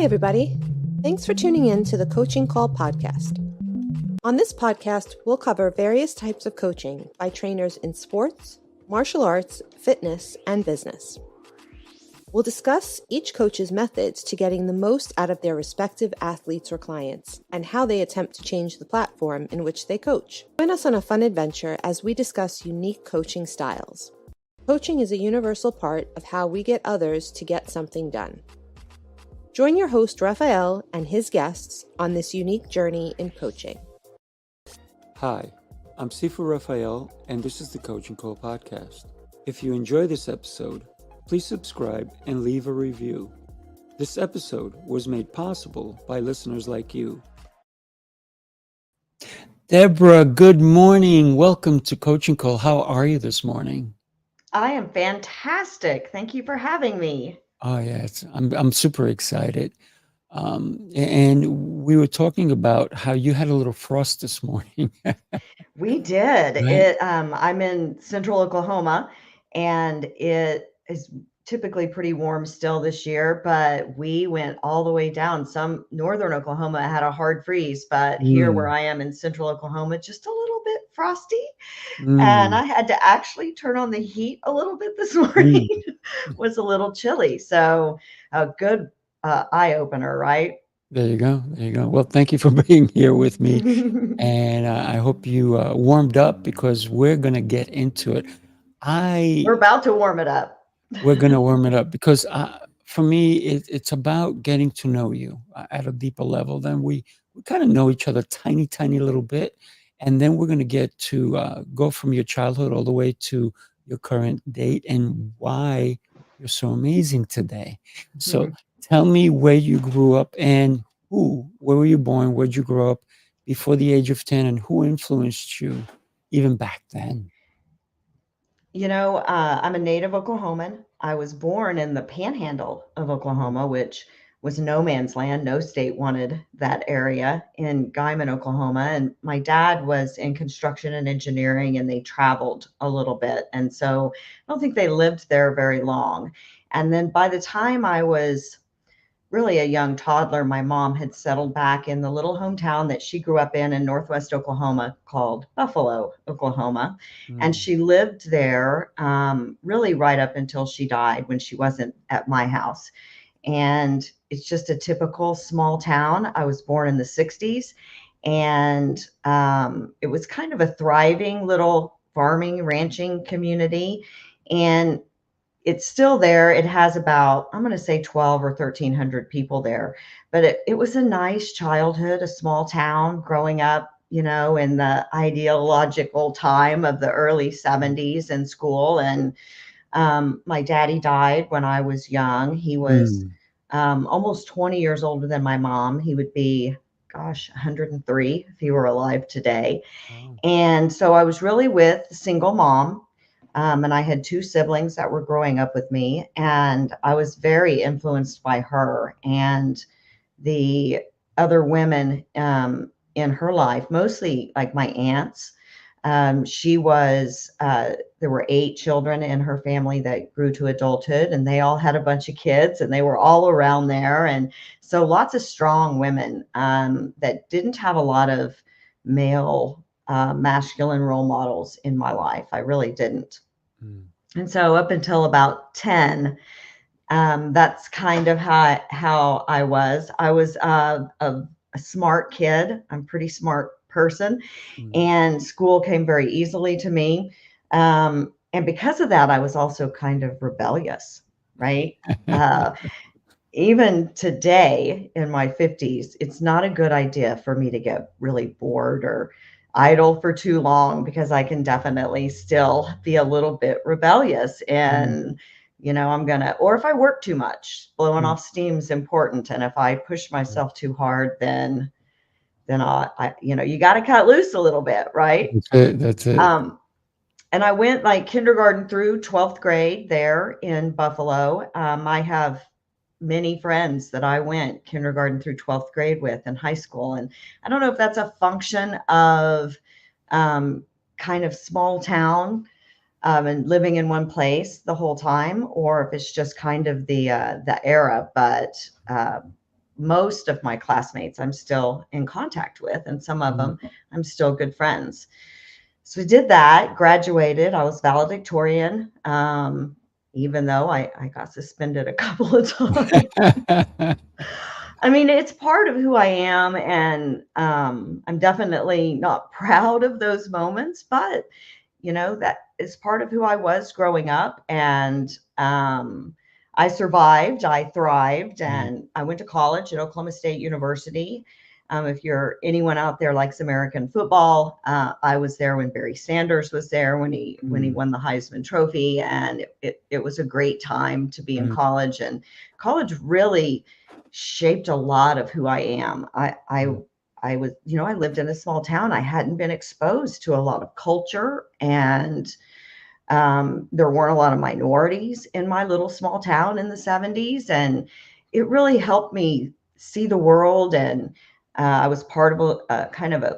everybody. Thanks for tuning in to the Coaching Call podcast. On this podcast, we'll cover various types of coaching by trainers in sports, martial arts, fitness, and business. We'll discuss each coach's methods to getting the most out of their respective athletes or clients and how they attempt to change the platform in which they coach. Join us on a fun adventure as we discuss unique coaching styles. Coaching is a universal part of how we get others to get something done. Join your host, Rafael, and his guests on this unique journey in coaching. Hi, I'm Sifu Rafael, and this is the Coaching Call podcast. If you enjoy this episode, please subscribe and leave a review. This episode was made possible by listeners like you. Debra, good morning. Welcome to Coaching Call. How are you this morning? I am fantastic. Thank you for having me. Oh, yes. I'm super excited. And we were talking about how you had a little frost this morning. We did. Right? I'm in central Oklahoma, and it is typically pretty warm still this year, but we went all the way down. Some northern Oklahoma had a hard freeze, but here where I am in central Oklahoma, just a little bit frosty. And I had to actually turn on the heat a little bit this morning. Was a little chilly. So a good eye opener, right? There you go. There you go. Well, thank you for being here with me. And I hope you warmed up because we're going to get into it. We're about to warm it up. We're going to warm it up because for me, it's about getting to know you at a deeper level. Then we kind of know each other tiny, tiny little bit. And then we're going to get to go from your childhood all the way to your current date and why you're so amazing today. So tell me where you grew up and where were you born? Where'd you grow up before the age of 10 and who influenced you even back then? You know, I'm a native Oklahoman. I was born in the panhandle of Oklahoma, which was no man's land. No state wanted that area in Guyman, Oklahoma. And my dad was in construction and engineering, and they traveled a little bit. And so I don't think they lived there very long. And then by the time I was really a young toddler, my mom had settled back in the little hometown that she grew up in northwest Oklahoma called Buffalo, Oklahoma. And she lived there really right up until she died when she wasn't at my house. And it's just a typical small town. I was born in the 60s, and it was kind of a thriving little farming, ranching community. And it's still there. It has about, I'm going to say 12 or 1,300 people there. But it was a nice childhood, a small town growing up, you know, in the ideological time of the early 70s in school. And my daddy died when I was young. He was almost 20 years older than my mom. He would be, 103 if he were alive today. Wow. And so I was really with a single mom. And I had two siblings that were growing up with me, and I was very influenced by her and the other women in her life, mostly like my aunts. There were 8 children in her family that grew to adulthood, and they all had a bunch of kids, and they were all around there. And so lots of strong women that didn't have a lot of male masculine role models in my life. I really didn't. And so up until about 10, that's kind of how I was. I was a smart kid. I'm a pretty smart person, and school came very easily to me. And because of that, I was also kind of rebellious, right? Even today in my 50s, it's not a good idea for me to get really bored or idle for too long, because I can definitely still be a little bit rebellious. And, you know, or if I work too much, blowing off steam is important. And if I push myself too hard, then I you got to cut loose a little bit, right? That's it. And I went like kindergarten through 12th grade there in Buffalo. I have many friends that I went kindergarten through 12th grade with in high school. And I don't know if that's a function of kind of small town and living in one place the whole time, or if it's just kind of the era. But most of my classmates I'm still in contact with, and some of them I'm still good friends. So we did that, graduated. I was valedictorian, even though I got suspended a couple of times. I mean, it's part of who I am, and I'm definitely not proud of those moments, but that is part of who I was growing up. And I survived, I thrived, and I went to college at Oklahoma State University. If you're anyone out there likes American football, I was there when Barry Sanders was there when he won the Heisman Trophy, and it was a great time to be in college. And college really shaped a lot of who I am. I was, I lived in a small town. I hadn't been exposed to a lot of culture, and there weren't a lot of minorities in my little small town in the 70s. And it really helped me see the world. And I was part of a kind of a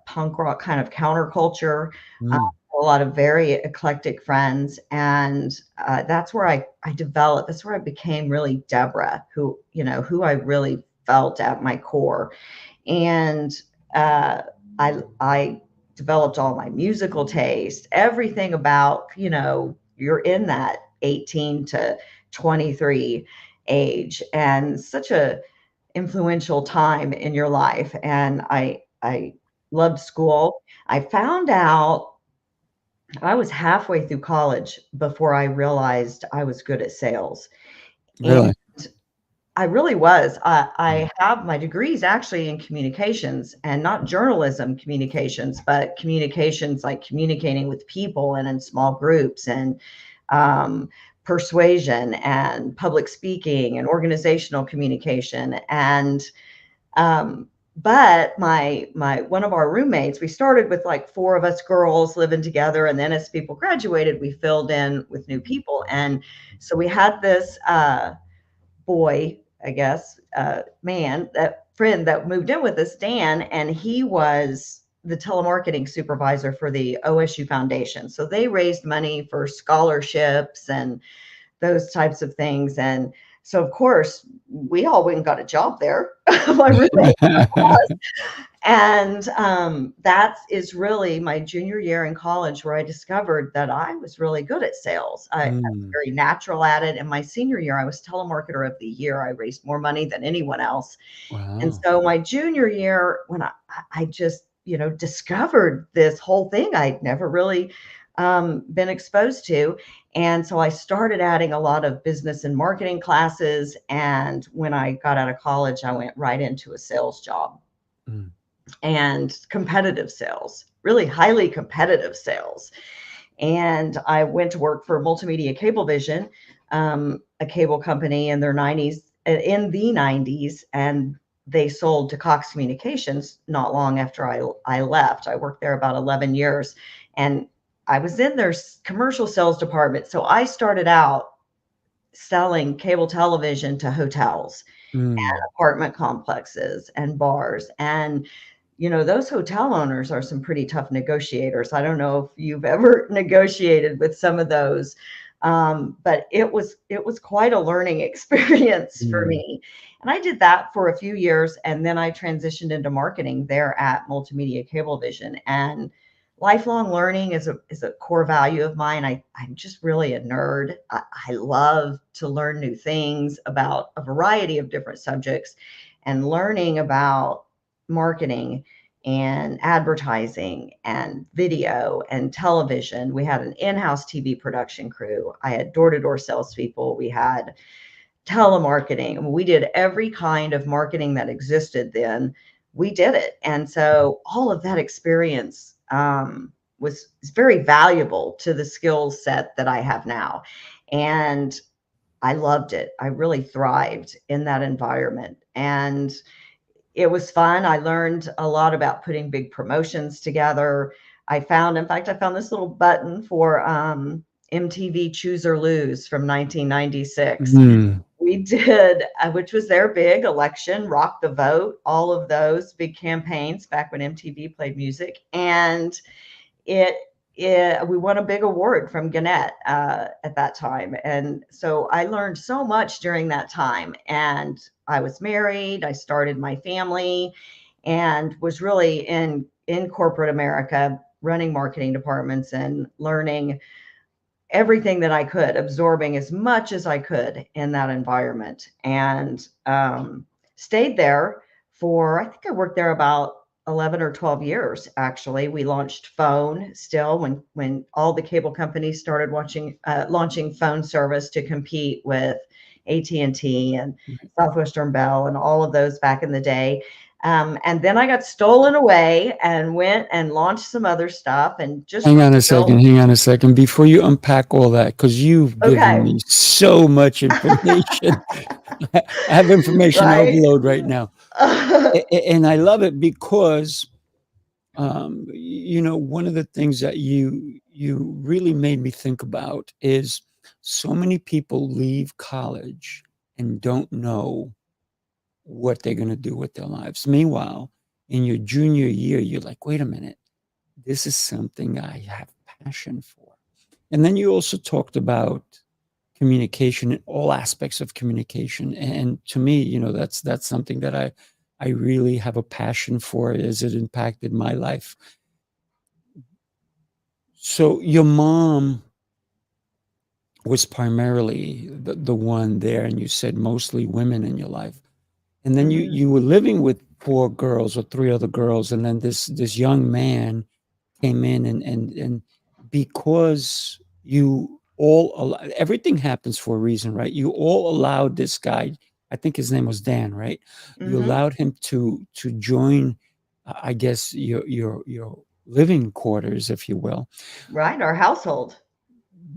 punk rock kind of counterculture, a lot of very eclectic friends. And that's where I developed, that's where I became really Debra, who I really felt at my core. And I developed all my musical taste, everything about, you're in that 18 to 23 age, and such a influential time in your life. And I loved school. I found out I was halfway through college before I realized I was good at sales. Really? And I really was. I have my degrees actually in communications, and not journalism communications, but communications like communicating with people and in small groups, and persuasion and public speaking and organizational communication. And but my one of our roommates, we started with like 4 of us girls living together, and then as people graduated, we filled in with new people. And so we had this boy, I guess, man, that friend that moved in with us, Dan, and he was the telemarketing supervisor for the OSU Foundation. So they raised money for scholarships and those types of things. And so, of course, we all went and got a job there. My roommate was. And that is really my junior year in college where I discovered that I was really good at sales. I was very natural at it. And my senior year, I was telemarketer of the year. I raised more money than anyone else. Wow. And so my junior year, when I just, discovered this whole thing I'd never really been exposed to. And so I started adding a lot of business and marketing classes. And when I got out of college, I went right into a sales job. And competitive sales, really highly competitive sales. And I went to work for Multimedia Cablevision, a cable company in the 90s, and they sold to Cox Communications not long after I left. I worked there about 11 years, and I was in their commercial sales department. So I started out selling cable television to hotels and apartment complexes and bars. And those hotel owners are some pretty tough negotiators. I don't know if you've ever negotiated with some of those, but it was quite a learning experience for me. And I did that for a few years, and then I transitioned into marketing there at Multimedia Cablevision. And lifelong learning is a core value of mine. I'm just really a nerd. I love to learn new things about a variety of different subjects, and learning about marketing and advertising and video and television. We had an in-house TV production crew. I had door-to-door salespeople. We had telemarketing. We did every kind of marketing that existed then. We did it. And so all of that experience was very valuable to the skill set that I have now. And I loved it. I really thrived in that environment. And it was fun. I learned a lot about putting big promotions together. In fact, I found this little button for MTV Choose or Lose from 1996. We did, which was their big election, Rock the Vote, all of those big campaigns back when MTV played music. And it we won a big award from Gannett at that time. And so I learned so much during that time. And I was married, I started my family, and was really in corporate America, running marketing departments and learning everything that I could, absorbing as much as I could in that environment. And stayed there for, I think I worked there about 11 or 12 years. Actually, we launched phone still when all the cable companies started launching phone service to compete with AT&T and Southwestern Bell and all of those back in the day. And then I got stolen away and went and launched some other stuff and just Hang on really a second. built. Hang on a second. Before you unpack all that, because you've given Okay. me so much information. I have information Right. overload right now. And I love it because, one of the things that you really made me think about is so many people leave college and don't know what they're going to do with their lives. Meanwhile, in your junior year, you're like, wait a minute, this is something I have passion for. And then you also talked about communication and all aspects of communication. And to me, that's something that I really have a passion for as it impacted my life. So your mom was primarily the one there, and you said mostly women in your life. And then you Mhm. you were living with four girls or three other girls, and then this young man came in, and because you all everything happens for a reason, right? You all allowed this guy, I think his name was Dan, right? You Mhm. allowed him to join, I guess your living quarters, if you will. Right, our household.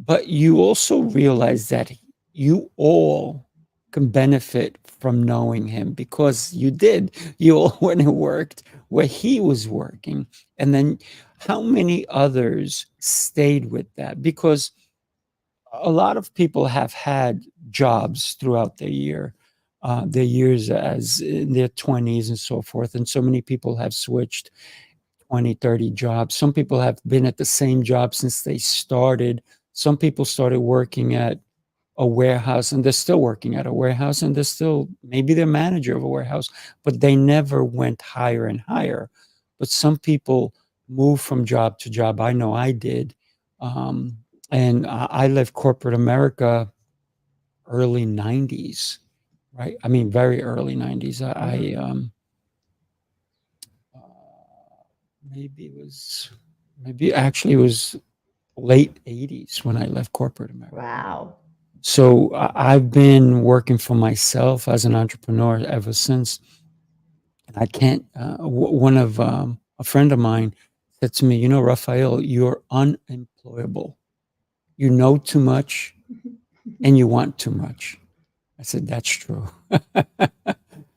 But you also realize that you all can benefit from knowing him because you did. You all went and worked where he was working. And then how many others stayed with that? Because a lot of people have had jobs throughout their years as in their 20s and so forth. And so many people have switched 20, 30 jobs. Some people have been at the same job since they started. Some people started working at a warehouse and they're still working at a warehouse and they're still maybe they're manager of a warehouse, but they never went higher and higher. But some people move from job to job. I know I did. Um, and I left corporate America early 90s, right? I mean, very early 90s. Mhm. Uh, maybe it was, maybe actually it was late 80s when I left corporate America. Wow. So I've been working for myself as an entrepreneur ever since. And I can't, one of a friend of mine said to me, Rafael, you're unemployable. You know too much and you want too much. I said, that's true.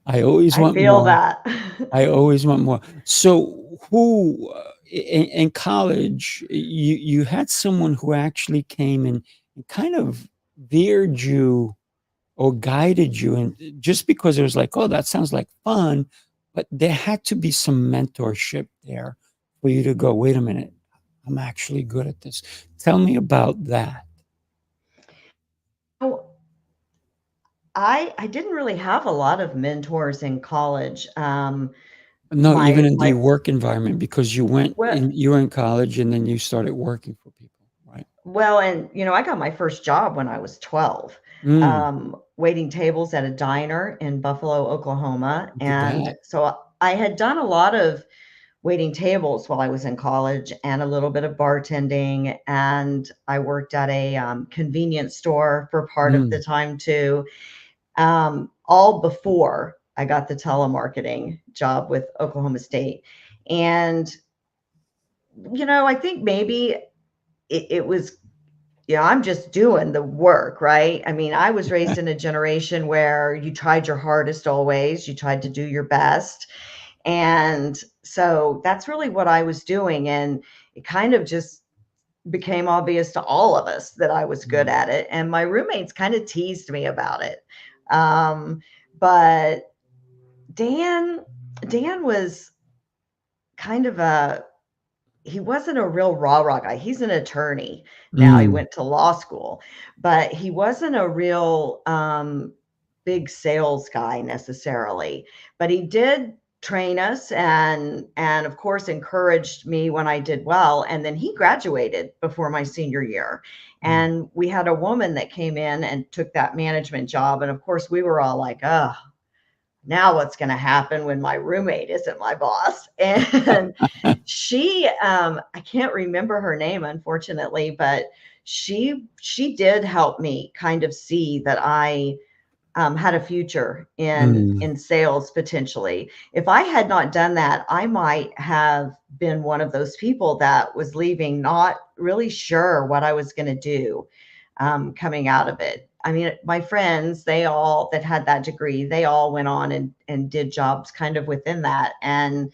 I always I want feel more. that. I always want more. So who in college you had someone who actually came and kind of veered you or guided you, and just because it was like, oh, that sounds like fun, but there had to be some mentorship there for you to go, wait a minute, I'm actually good at this. Tell me about that. Oh, I didn't really have a lot of mentors in college. No, even in the My work environment, because well, you were in college and then you started working for people, right? well, and I got my first job when I was 12, Mm, waiting tables at a diner in Buffalo, Oklahoma. look at And that. so I had done a lot of waiting tables while I was in college and a little bit of bartending. And I worked at a convenience store for part of the Mm, time too, all before I got the telemarketing job with Oklahoma State. And, I think maybe it was, I'm just doing the work, right? I mean, I was raised in a generation where you tried your hardest always, you tried to do your best. And so that's really what I was doing. And it kind of just became obvious to all of us that I was good mm, at it. And my roommates kind of teased me about it. Um, but Dan, Dan was kind of a he wasn't a real rah-rah guy. He's an attorney now. He Mm. went to law school, but he wasn't a real big sales guy necessarily. But he did train us and of course encouraged me when I did well. And then he graduated before my senior year. Mm. And we had a woman that came in and took that management job. And of course we were all like, oh, now what's going to happen when my roommate isn't my boss? And she, I can't remember her name, unfortunately, but she did help me kind of see that I had a future Mm. in sales potentially. If I had not done that, I might have been one of those people that was leaving, not really sure what I was going to do coming out of it. I mean, my friends, they all that had that degree, they all went on and did jobs kind of within that and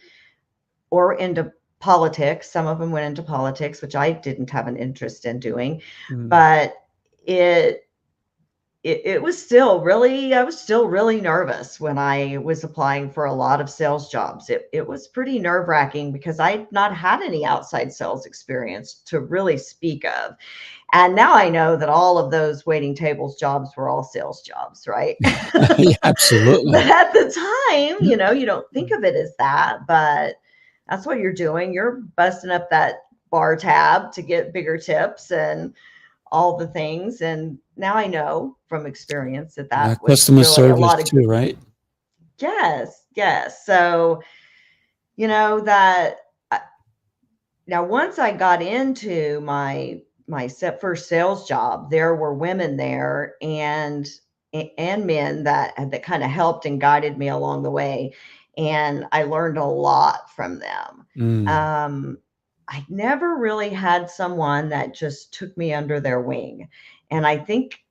or into politics. Some of them went into politics, which I didn't have an interest in doing, Mm. but it was still really, I was still really nervous when I was applying for a lot of sales jobs. It was pretty nerve wracking because I'd not had any outside sales experience to really speak of. And now I know that all of those waiting tables jobs were all sales jobs, right? Yeah, absolutely. But at the time, you know, you don't think of it as that, but that's what you're doing. You're busting up that bar tab to get bigger tips and all the things. And now I know from experience that that was Customer really a service lot of, too, right? yes, yes. So, you know, that now once I got into my first sales job, there were women there and men that kind of helped and guided me along the way, and I learned a lot from them. Mm. I never really had someone that just took me under their wing, and I think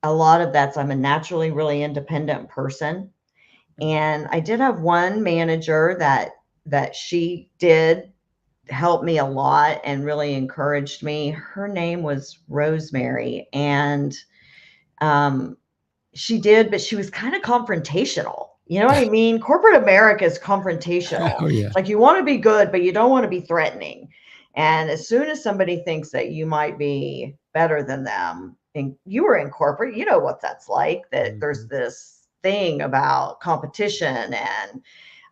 a lot of that's I'm a naturally really independent person, and I did have one manager that she did helped me a lot and really encouraged me. Her name was Rosemary, and um, she did, but she was kind of confrontational. You know what I mean? Corporate America is confrontational. Oh yeah. Like you want to be good, but you don't want to be threatening. And as soon as somebody thinks that you might be better than them, and you were in corporate, you know what that's like, that there's Mhm. this thing about competition, and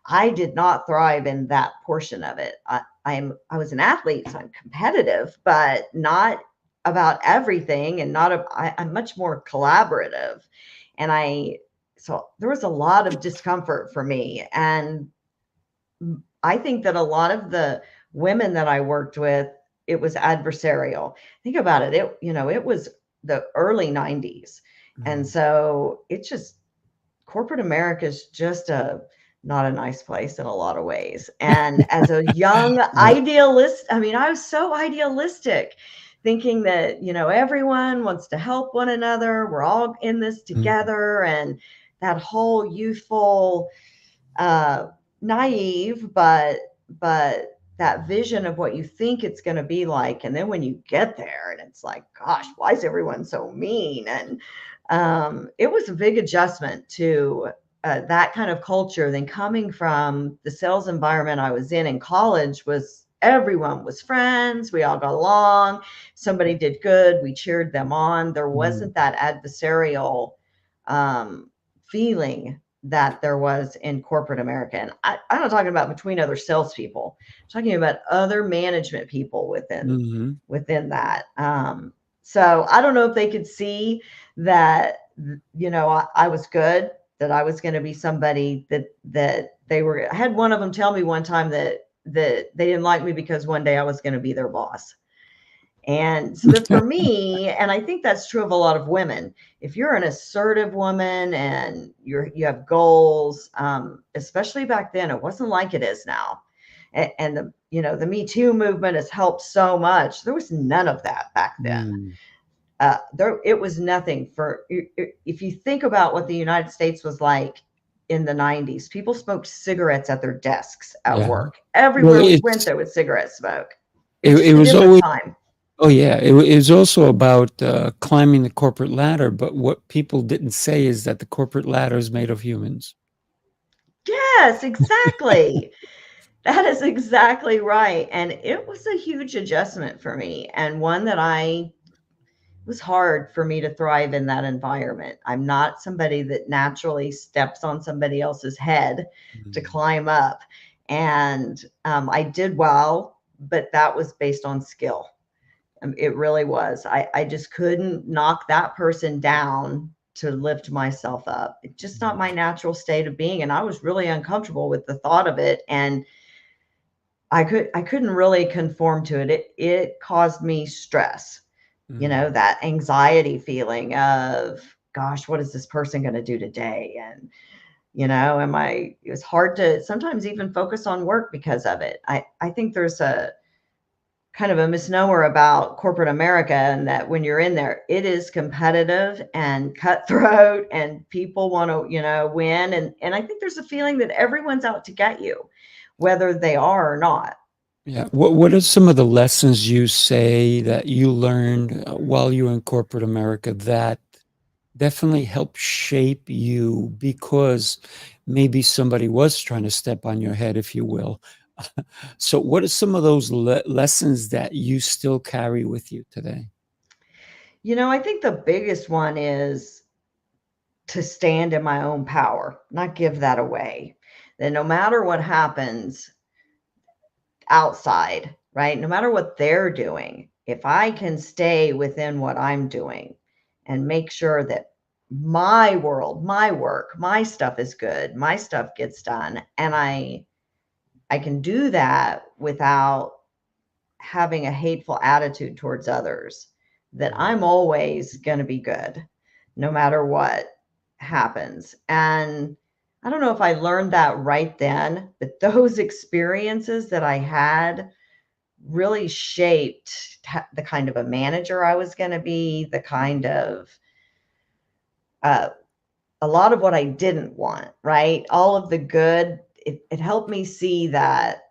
I did not thrive in that portion of it. I was an athlete, so I'm competitive, but not about everything, and not I'm much more collaborative. And so there was a lot of discomfort for me. And I think that a lot of the women that I worked with, it was adversarial. Think about it. It was the early 90s. And Mm. so it's just corporate America is just not a nice place in a lot of ways. And as a young Yeah. idealist, I mean, I was so idealistic, thinking that, everyone wants to help one another. We're all in this Mm. together. And that whole youthful, uh, naive, but that vision of what you think it's going to be like. And then when you get there and it's like, gosh, why is everyone so mean? And it was a big adjustment to that kind of culture. Then coming from the sales environment I was in college, was everyone was friends. We all got along. Somebody did good, we cheered them on. There Mm. wasn't that adversarial feeling that there was in corporate America. And I'm not talking about between other salespeople. I'm talking about other management people Mhm. within that. So I don't know if they could see that, I was good, that I was going to be somebody that they were. I had one of them tell me one time that they didn't like me because one day I was going to be their boss. And so that for me, and I think that's true of a lot of women, if you're an assertive woman and you have goals, especially back then, it wasn't like it is now. And the Me Too movement has helped so much. There was none of that back then. Mm. It was nothing for, if you think about what the United States was like in the 90s, people smoked cigarettes at their desks at Yeah. work. Well, Everywhere we went, it's there was cigarette smoke. it, It's it just a was different always. time. Oh yeah, it was also about climbing the corporate ladder. But what people didn't say is that the corporate ladder is made of humans. Yes, exactly. That is exactly right. And it was a huge adjustment for me, and one that it was hard for me to thrive in that environment. I'm not somebody that naturally steps on somebody else's head to Mm, climb up. And I did well, but that was based on skill. It really was. I just couldn't knock that person down to lift myself up. It's just not my mm, natural state of being. And I was really uncomfortable with the thought of it. And I couldn't really conform to it. It caused me stress, mm. that anxiety feeling of, gosh, what is this person going to do today? And, it was hard to sometimes even focus on work because of it. I think there's a kind of a misnomer about corporate America, and that when you're in there, it is competitive and cutthroat and people want to, win. And I think there's a feeling that everyone's out to get you, whether they are or not. Yeah. What are some of the lessons you say that you learned while you were in corporate America that definitely helped shape you because maybe somebody was trying to step on your head, if you will? So, what are some of those lessons that you still carry with you today? I think the biggest one is to stand in my own power, not give that away. That no matter what happens outside, right? No matter what they're doing, if I can stay within what I'm doing and make sure that my world, my work, my stuff is good, my stuff gets done, and I can do that without having a hateful attitude towards others, that Mm, I'm always going to be good no matter what happens. And I don't know if I learned that right then, but those experiences that I had really shaped the kind of a manager I was going to be, the kind of uh, a lot of what I didn't want, right? All of the good, it helped me see that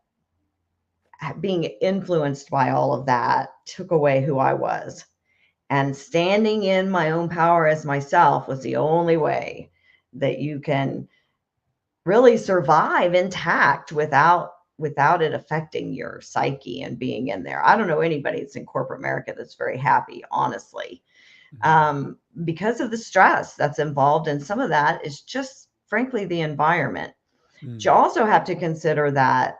being influenced by all of that took away who I was. And standing in my own power as myself was the only way that you can really survive intact without it affecting your psyche and being in there. I don't know anybody that's in corporate America that's very happy, honestly, mm, because of the stress that's involved. And some of that is just, frankly, the environment. But you mm, also have to consider that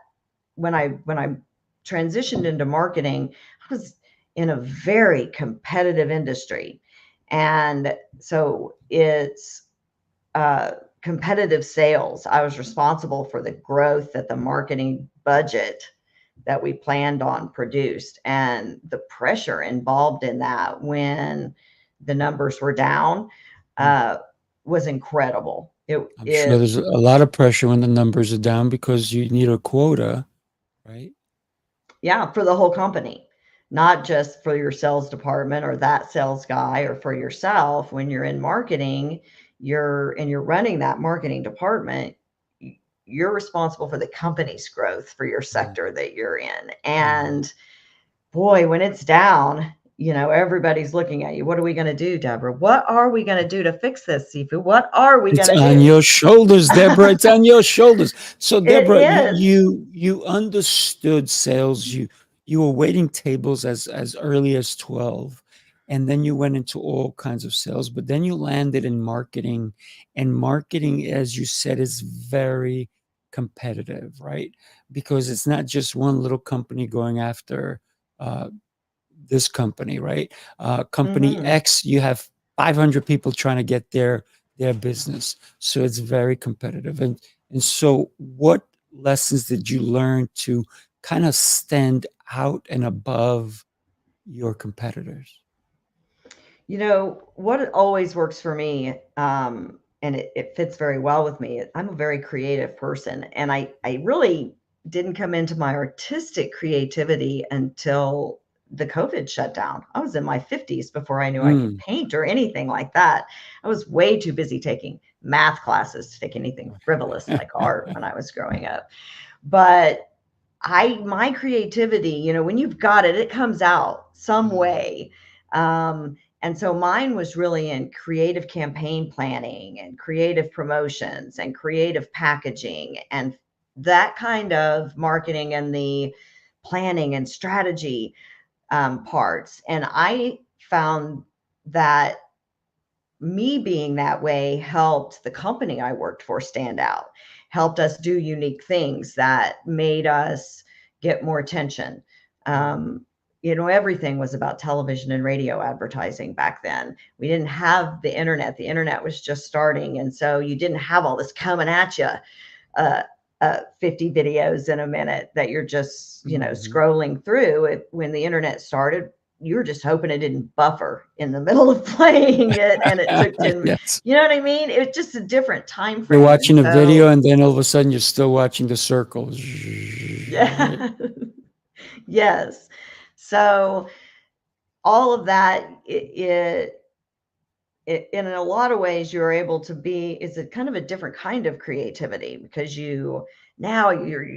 when I transitioned into marketing, I was in a very competitive industry. And so it's uh, competitive sales. I was responsible for the growth that the marketing budget that we planned on produced, and the pressure involved in that when the numbers were down mm. uh, was incredible. I'm sure It there's a lot of pressure when the numbers are down because you need a quota, right? Yeah, for the whole company, not just for your sales department or that sales guy or for yourself. When you're in marketing, you're running that marketing department, you're responsible for the company's growth for your Mm, sector that you're in. mm. And boy, when it's down, everybody's looking at you. What are we going to do, Deborah? What are we going to do to fix this, Sifu? What are we It's going to on do? your shoulders, Deborah. It's on your shoulders. So, It Deborah, is. you understood sales. You were waiting tables as early as 12, and then you went into all kinds of sales. But then you landed in marketing, and marketing, as you said, is very competitive, right? Because it's not just one little company going after uh, this company, right? Company Hmm. X, you have 500 people trying to get their business, so it's very competitive. And so, what lessons did you learn to kind of stand out and above your competitors? What always works for me, and it fits very well with me. I'm a very creative person, and I really didn't come into my artistic creativity until the COVID shutdown. I was in my 50s before I knew I could Mm. paint or anything like that. I was way too busy taking math classes to take anything frivolous like art when I was growing up. But my creativity, when you've got it, it comes out some Mm. way. And so mine was really in creative campaign planning and creative promotions and creative packaging and that kind of marketing and the planning and strategy parts. And I found that me being that way helped the company I worked for stand out, helped us do unique things that made us get more attention. Everything was about television and radio advertising back then. We didn't have the internet. The internet was just starting. And so you didn't have all this coming at you, uh, 50 videos in a minute that you're just, scrolling through. When the internet started, you were just hoping it didn't buffer in the middle of playing it, and it took 10, Yes. you know what I mean? It's just a different time You're frame. watching a So, video, and then all of a sudden you're still watching the circles. yeah. Yes. So all of that, in a lot of ways, you're able to is a kind of a different kind of creativity, because you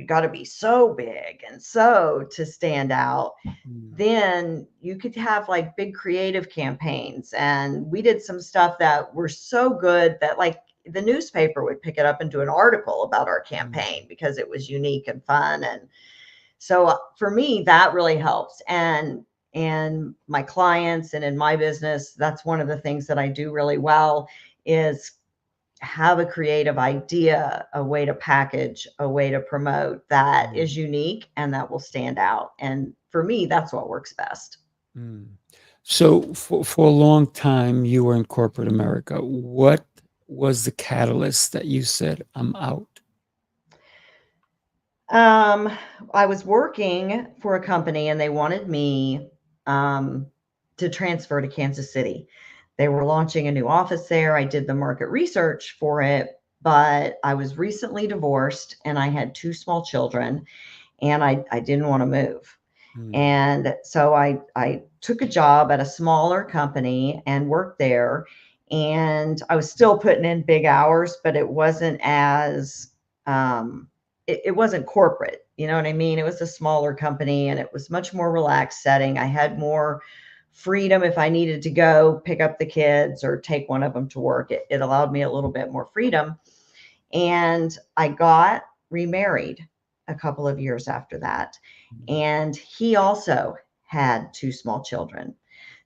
got to be so big and so to stand out. Then you could have like big creative campaigns, and we did some stuff that were so good that like the newspaper would pick it up and do an article about our campaign because it was unique and fun. And so for me, that really helps. And my clients and in my business, that's one of the things that I do really well, is have a creative idea, a way to package, a way to promote that is unique and that will stand out. And for me, that's what works best. So for a long time, you were in corporate America. What was the catalyst that you said, I'm out? I was working for a company and they wanted me to transfer to Kansas City. They were launching a new office there. I did the market research for it, but I was recently divorced and I had 2 small children, and I didn't want to move. And so I took a job at a smaller company and worked there. And I was still putting in big hours, but it wasn't as, it wasn't corporate. You know what I mean? It was a smaller company and it was much more relaxed setting. I had more freedom if I needed to go pick up the kids or take one of them to work. It allowed me a little bit more freedom. And I got remarried a couple of years after that. And he also had 2 small children.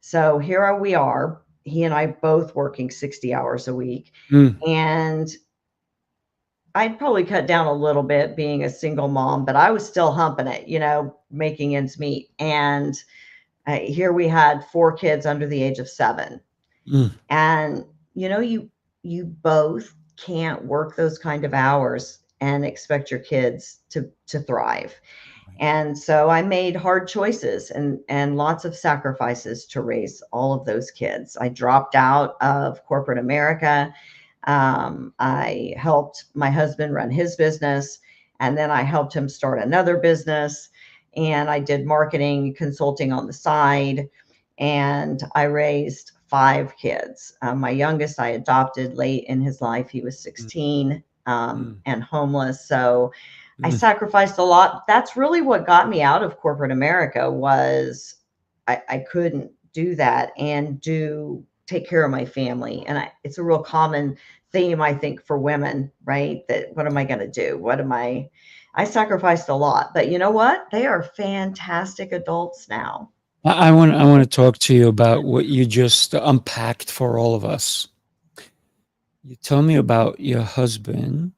So here we are, he and I both working 60 hours a week. And I'd probably cut down a little bit being a single mom, but I was still humping it, making ends meet. And here we had 4 kids under the age of 7. And, you both can't work those kind of hours and expect your kids to thrive. And so I made hard choices and lots of sacrifices to raise all of those kids. I dropped out of corporate America. I helped my husband run his business, and then I helped him start another business. And I did marketing consulting on the side, and I raised 5 kids. My youngest I adopted late in his life. He was 16 and homeless. So I sacrificed a lot. That's really what got me out of corporate America, was I couldn't do that and take care of my family. And it's a real common theme, I think, for women, right? That what am I going to do? I sacrificed a lot, but you know what? They are fantastic adults now. I want to talk to you about what you just unpacked for all of us. You tell me about your husband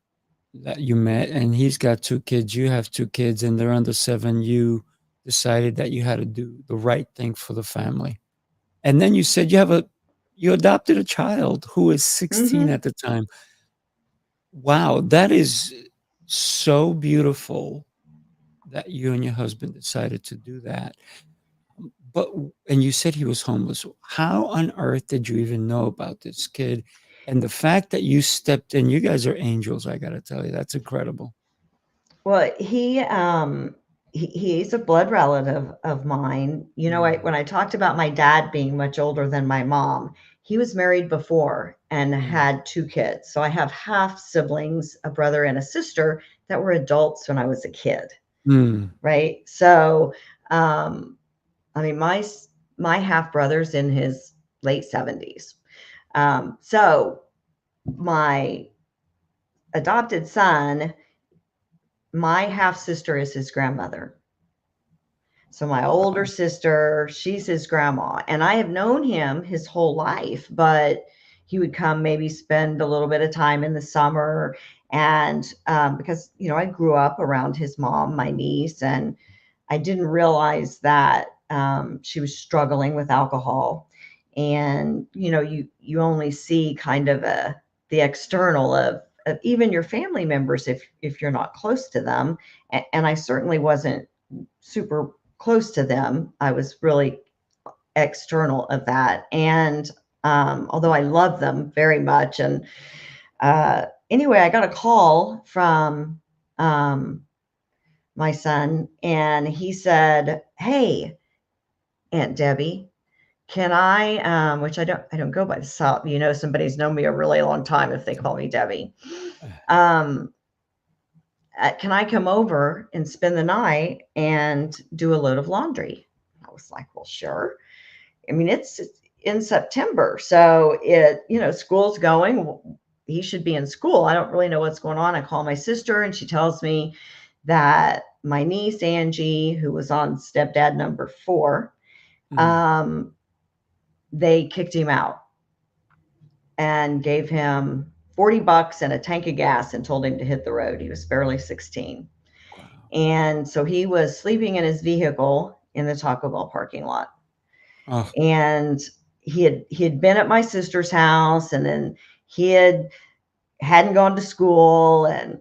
that you met, and he's got 2 kids. You have 2 kids, and they're under 7. You decided that you had to do the right thing for the family. And then you said you adopted a child who is 16 at the time. Wow, that is so beautiful that you and your husband decided to do that. And you said he was homeless. How on earth did you even know about this kid? And the fact that you stepped in, you guys are angels, I got to tell you. That's incredible. Well, he's a blood relative of mine. When I talked about my dad being much older than my mom, he was married before and had 2 kids. So I have half siblings, a brother and a sister, that were adults when I was a kid. Right. So, I mean, my half brother's in his late 70s. So my adopted son, my half sister is his grandmother. So my older sister, she's his grandma, and I have known him his whole life, but he would come maybe spend a little bit of time in the summer. And because, I grew up around his mom, my niece, and I didn't realize that she was struggling with alcohol. And, you only see kind of the external of even your family members if you're not close to them. And I certainly wasn't super close to them. I was really external of that. And although I love them very much. And anyway, I got a call from my son, and he said, "Hey, Aunt Debbie, can I, which I don't go by the South, somebody's known me a really long time if they call me Debbie. Can I come over and spend the night and do a load of laundry?" I was like, "Well, sure." I mean, it's in September, so school's going. He should be in school. I don't really know what's going on. I call my sister, and she tells me that my niece, Angie, who was on stepdad number 4, they kicked him out and gave him $40 and a tank of gas and told him to hit the road. He was barely 16. Wow. And so he was sleeping in his vehicle in the Taco Bell parking lot. Oh. And he had been at my sister's house, and then he hadn't gone to school and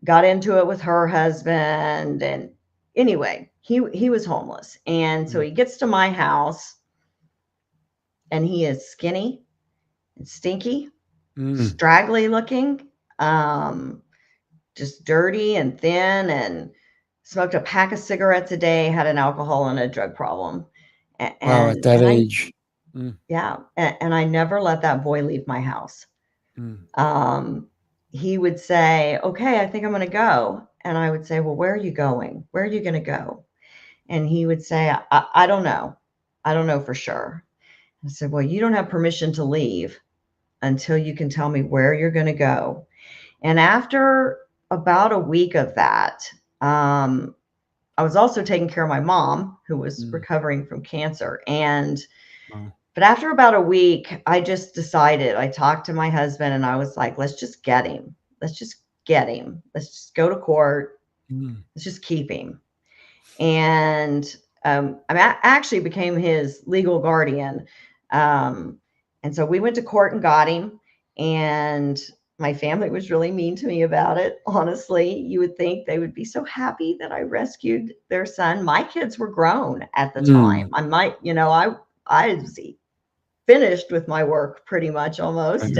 got into it with her husband. And anyway, he was homeless. And so he gets to my house, and he is skinny and stinky, straggly looking, just dirty and thin, and smoked a pack of cigarettes a day, had an alcohol and a drug problem. Wow, at that age. Yeah. And I never let that boy leave my house. He would say, "Okay, I think I'm going to go." And I would say, "Well, where are you going? Where are you going to go?" And he would say, I don't know. I don't know for sure." I said, "Well, you don't have permission to leave until you can tell me where you're going to go." And after about a week of that, I was also taking care of my mom, who was recovering from cancer. But after about a week, I just decided, I talked to my husband, and I was like, "Let's just get him. Let's just get him. Let's just go to court. Let's just keep him." And I actually became his legal guardian. And so we went to court and got him. And my family was really mean to me about it. Honestly, you would think they would be so happy that I rescued their son. My kids were grown at the time. I was finished with my work pretty much almost.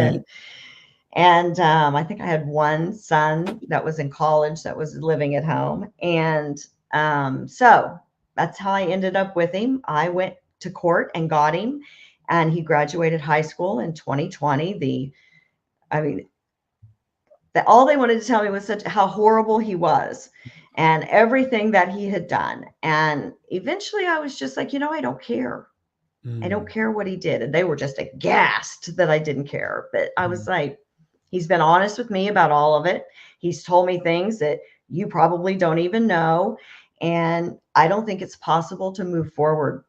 And I think I had one son that was in college that was living at home. And so that's how I ended up with him. I went to court and got him, and he graduated high school in 2020. All they wanted to tell me was how horrible he was and everything that he had done. And eventually I was just like, I don't care. I don't care what he did. And they were just aghast that I didn't care. But I was like, he's been honest with me about all of it. He's told me things that you probably don't even know. And I don't think it's possible to move forward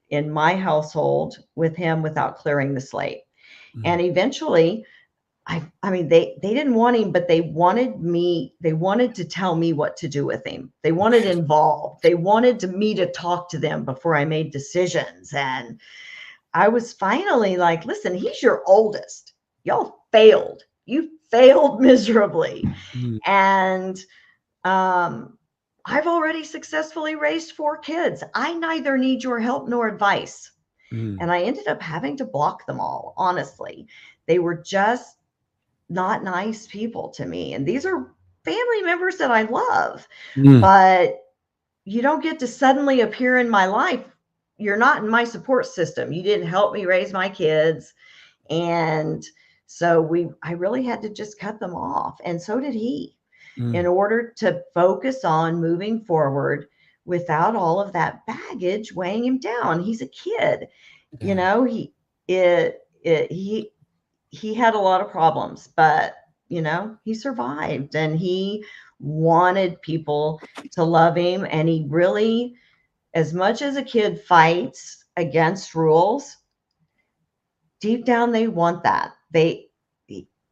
in my household with him without clearing the slate. And eventually, they didn't want him, but they wanted to tell me what to do with him. They wanted involved. They wanted me to talk to them before I made decisions. And I was finally like, "Listen, he's your oldest. Y'all failed. You failed miserably. And I've already successfully raised 4 kids. I neither need your help nor advice." And I ended up having to block them all. Honestly, they were just not nice people to me. And these are family members that I love, but you don't get to suddenly appear in my life. You're not in my support system. You didn't help me raise my kids. And so I really had to just cut them off. And so did he, in order to focus on moving forward without all of that baggage weighing him down. He's a kid, he had a lot of problems, but he survived, and he wanted people to love him. And he really, as much as a kid fights against rules, deep down they want that.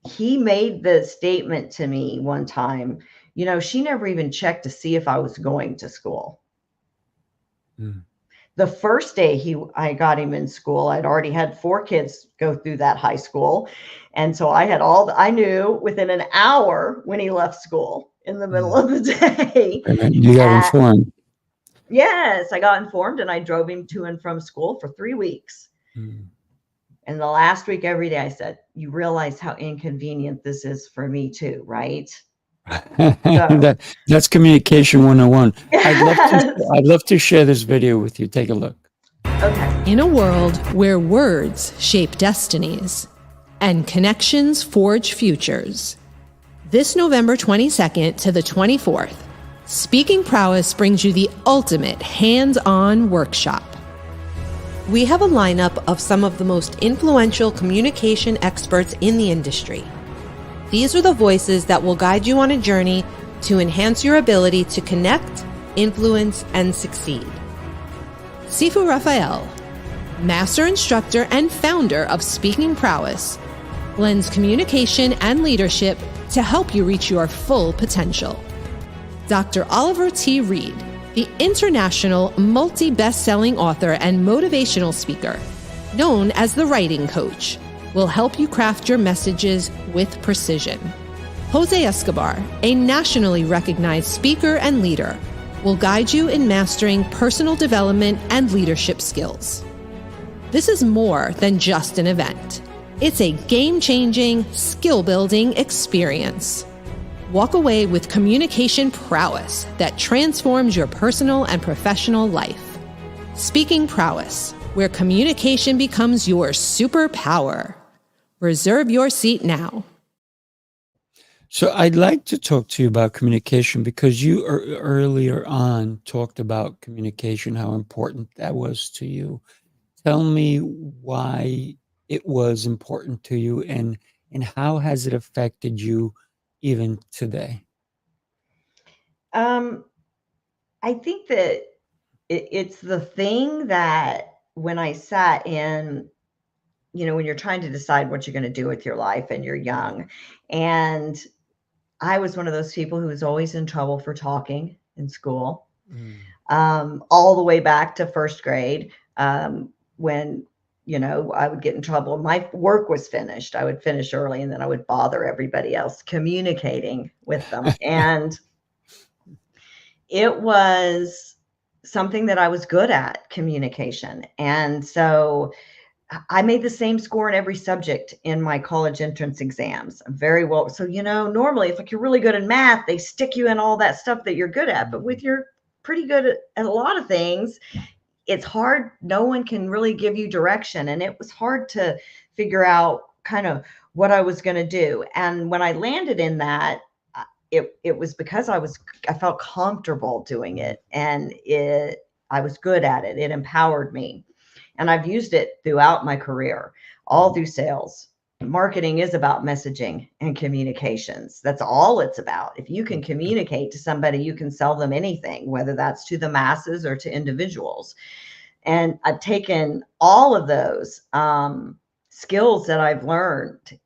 He made the statement to me one time, she never even checked to see if I was going to school. The first day I got him in school, I'd already had 4 kids go through that high school. And so I had I knew within an hour when he left school in the middle of the day. You got informed. Yes, I got informed, and I drove him to and from school for 3 weeks. And the last week, every day, I said, you realize how inconvenient this is for me too, right? That's communication 101. I'd love to share this video with you. Take a look. Okay. In a world where words shape destinies and connections forge futures, this November 22nd to the 24th, Speaking Prowess brings you the ultimate hands-on workshop. We have a lineup of some of the most influential communication experts in the industry. These are the voices that will guide you on a journey to enhance your ability to connect, influence, and succeed. Sifu Rafael, master instructor and founder of Speaking Prowess, blends communication and leadership to help you reach your full potential. Dr. Oliver T. Reed, the international multi-best-selling author and motivational speaker, known as the Writing Coach, will help you craft your messages with precision. Jose Escobar, a nationally recognized speaker and leader, will guide you in mastering personal development and leadership skills. This is more than just an event. It's a game-changing, skill-building experience. Walk away with communication prowess that transforms your personal and professional life. Speaking Prowess, where communication becomes your superpower. Reserve your seat now. So I'd like to talk to you about communication, because you earlier on talked about communication, how important that was to you. Tell me why it was important to you, and how has it affected you even today? I think that it's the thing that when I sat in, when you're trying to decide what you're going to do with your life and you're young, and I was one of those people who was always in trouble for talking in school, all the way back to first grade, when I would get in trouble. My work was finished. I would finish early, and then I would bother everybody else communicating with them. And it was something that I was good at, communication. And so I made the same score in every subject in my college entrance exams. Very well. So, normally it's like you're really good in math, they stick you in all that stuff that you're good at. But with you're pretty good at a lot of things, it's hard. No one can really give you direction. And it was hard to figure out kind of what I was going to do. And when I landed in that, it was because I felt comfortable doing it, and I was good at it. It empowered me. And I've used it throughout my career, all through sales. Marketing is about messaging and communications. That's all it's about. If you can communicate to somebody, you can sell them anything, whether that's to the masses or to individuals. And I've taken all of those skills that I've learned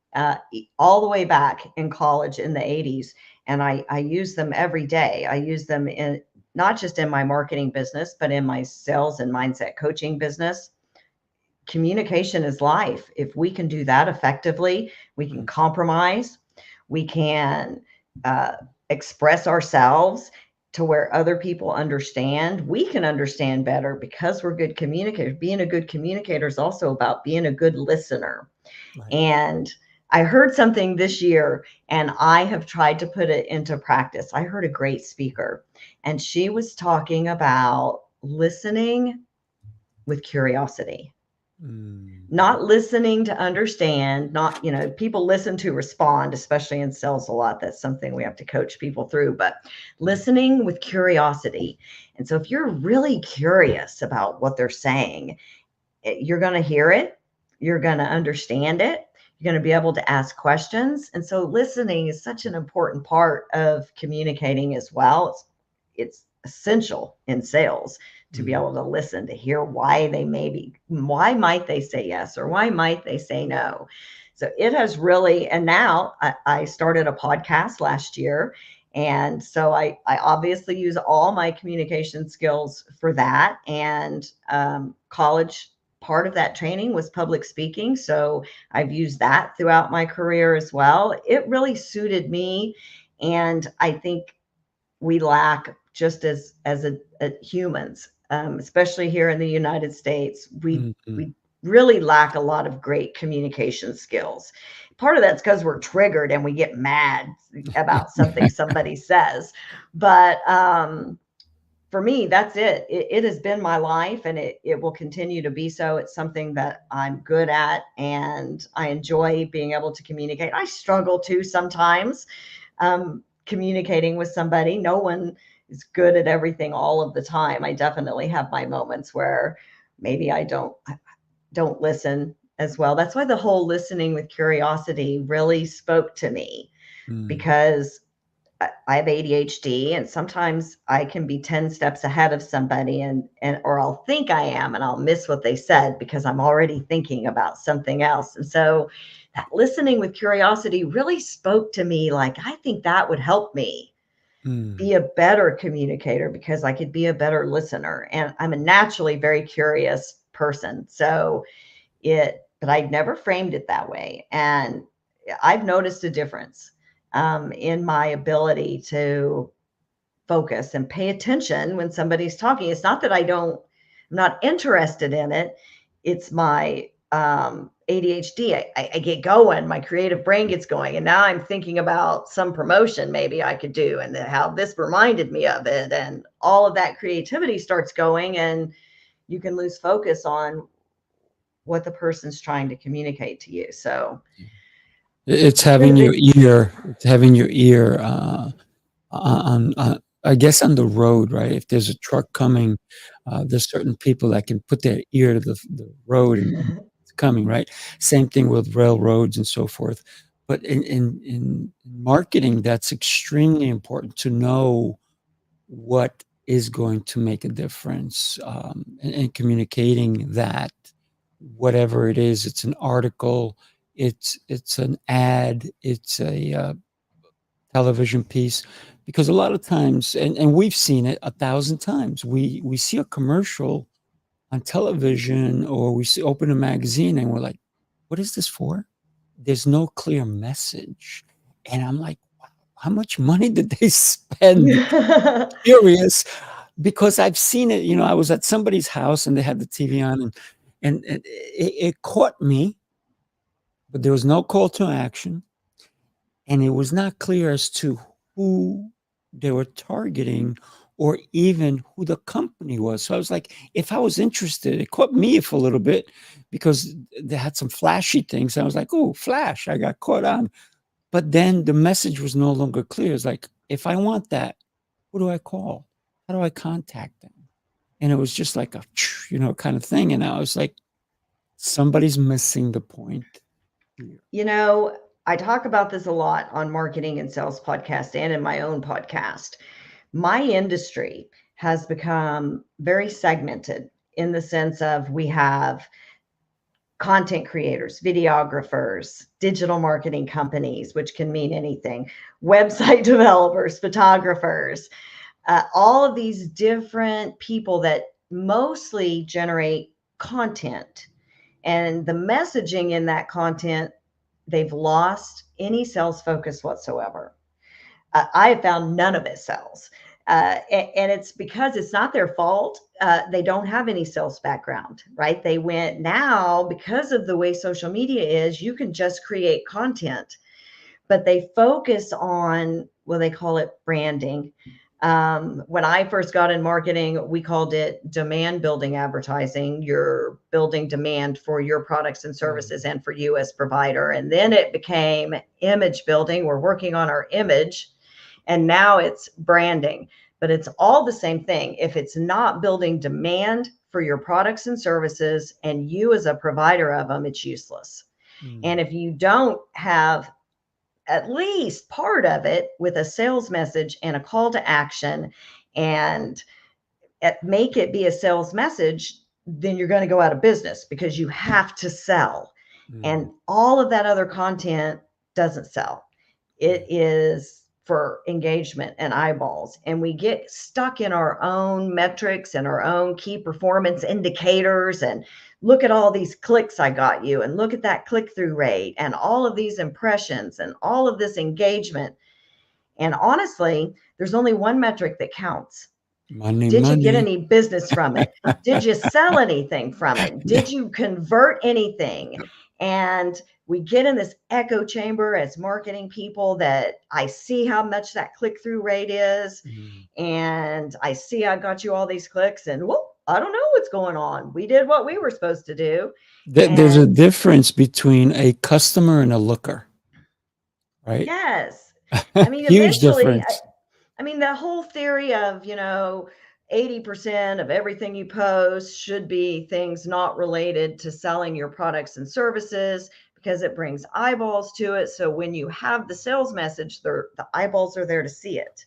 all the way back in college in the 80s, and I use them every day. I use them in not just in my marketing business, but in my sales and mindset coaching business. Communication is life. If we can do that effectively, we can compromise, we can express ourselves to where other people understand. We can understand better because we're good communicators. Being a good communicator is also about being a good listener. Right. And I heard something this year, and I have tried to put it into practice. I heard a great speaker, and she was talking about listening with curiosity. Not listening to understand, not, people listen to respond, especially in sales a lot. That's something we have to coach people through, but listening with curiosity. And so if you're really curious about what they're saying, you're going to hear it. You're going to understand it. You're going to be able to ask questions. And so listening is such an important part of communicating as well. It's essential in sales to be able to listen, to hear why might they say yes, or why might they say no. So it has really, and now I started a podcast last year. And so I obviously use all my communication skills for that. And college, part of that training was public speaking. So I've used that throughout my career as well. It really suited me. And I think we lack, just as humans, especially here in the United States, we really lack a lot of great communication skills. Part of that's because we're triggered and we get mad about something somebody says. But for me, that's it. It has been my life, and it will continue to be so. It's something that I'm good at, and I enjoy being able to communicate. I struggle too sometimes communicating with somebody. No one is good at everything all of the time. I definitely have my moments where maybe I don't listen as well. That's why the whole listening with curiosity really spoke to me, because I have ADHD, and sometimes I can be 10 steps ahead of somebody, or I'll think I am, and I'll miss what they said because I'm already thinking about something else. And so that listening with curiosity really spoke to me. Like, I think that would help me be a better communicator, because I could be a better listener. And I'm a naturally very curious person. But I'd never framed it that way. And I've noticed a difference in my ability to focus and pay attention when somebody's talking. It's not that I'm not interested in it. It's my ADHD. I get going, my creative brain gets going. And now I'm thinking about some promotion maybe I could do, and how this reminded me of it. And all of that creativity starts going, and you can lose focus on what the person's trying to communicate to you. So it's having your ear on I guess on the road, right? If there's a truck coming, there's certain people that can put their ear to the road and it's coming, right? Same thing with railroads and so forth. But in marketing, that's extremely important to know what is going to make a difference, and communicating that, whatever it is. It's an article, it's an ad, it's a television piece, because a lot of times, and we've seen it 1,000 times, we see a commercial on television, or open a magazine, and we're like, what is this for? There's no clear message. And I'm like, wow, how much money did they spend? Curious, because I've seen it. I was at somebody's house and they had the TV on, and it caught me, but there was no call to action. And it was not clear as to who they were targeting, or even who the company was. So I was like, if I was interested, it caught me for a little bit, because they had some flashy things. I was like, oh, flash, I got caught on. But then the message was no longer clear. It's like, if I want that, who do I call? How do I contact them? And it was just like a, kind of thing. And I was like, somebody's missing the point here. I talk about this a lot on marketing and sales podcast and in my own podcast. My industry has become very segmented, in the sense of we have content creators, videographers, digital marketing companies, which can mean anything, website developers, photographers, all of these different people that mostly generate content. And the messaging in that content, they've lost any sales focus whatsoever. I have found none of it sells. And it's because it's not their fault. They don't have any sales background, right? They went, now, because of the way social media is, you can just create content, but they focus on, well, they call it branding. When I first got in marketing, we called it demand building advertising. You're building demand for your products and services and for you as provider. And then it became image building. We're working on our image. And now it's branding, but it's all the same thing. If it's not building demand for your products and services and you as a provider of them, it's useless. And if you don't have at least part of it with a sales message and a call to action and make it be a sales message, then you're going to go out of business because you have to sell. And all of that other content doesn't sell. It is for engagement and eyeballs. And we get stuck in our own metrics and our own key performance indicators and look at all these clicks I got you, and look at that click-through rate and all of these impressions and all of this engagement. And honestly, there's only one metric that counts. Money, Did money. you get any business from it? Did you sell anything from it? Did you convert anything? And we get in this echo chamber as marketing people that I see how much that click-through rate is. And I see I got you all these clicks, and well, I don't know what's going on. We did what we were supposed to do. There's a difference between a customer and a looker, right? Yes. I mean, Huge eventually, difference. I mean, the whole theory of, 80% of everything you post should be things not related to selling your products and services, because it brings eyeballs to it. So when you have the sales message, the eyeballs are there to see it.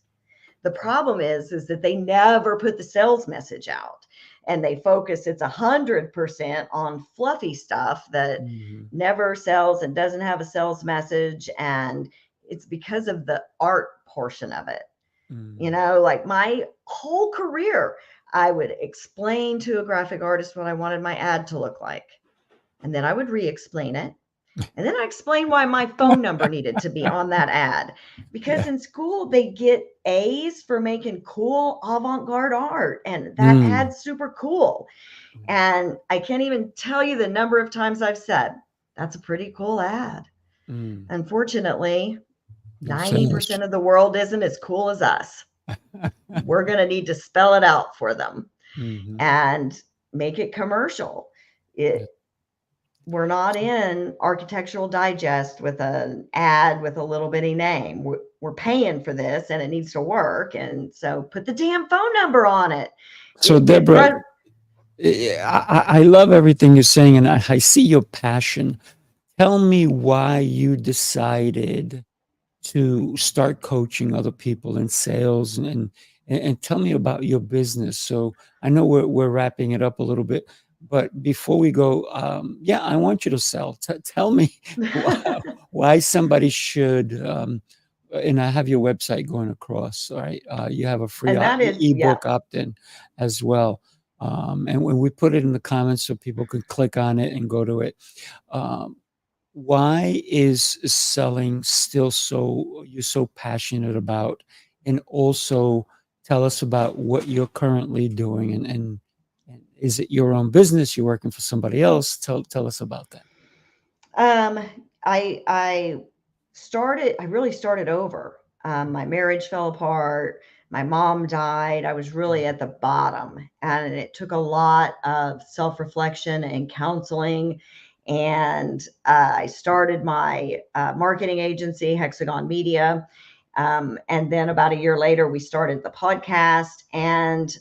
The problem is that they never put the sales message out, and they focus, it's 100% on fluffy stuff that never sells and doesn't have a sales message. And it's because of the art portion of it. Like my whole career, I would explain to a graphic artist what I wanted my ad to look like. And then I would re-explain it. And then I explained why my phone number needed to be on that ad. Because in school, they get A's for making cool avant-garde art. And that ad's super cool. And I can't even tell you the number of times I've said, that's a pretty cool ad. Unfortunately, 90% of the world isn't as cool as us. We're going to need to spell it out for them and make it commercial. We're not in Architectural Digest with an ad with a little bitty name. We're paying for this, and it needs to work. And so put the damn phone number on it. So Debra, I love everything you're saying, and I see your passion. Tell me why you decided to start coaching other people in sales, and tell me about your business. So I know we're wrapping it up a little bit, but before we go, I want you to sell. Tell me why somebody should, and I have your website going across. All right. You have a free ebook opt-in as well. And when we put it in the comments so people can click on it and go to it. Why is selling still you're so passionate about? And also tell us about what you're currently doing, and is it your own business? You're working for somebody else? Tell us about that. I really started over. My marriage fell apart. My mom died. I was really at the bottom, and it took a lot of self-reflection and counseling. And I started my marketing agency, Hexagon Media. And then about a year later, we started the podcast, and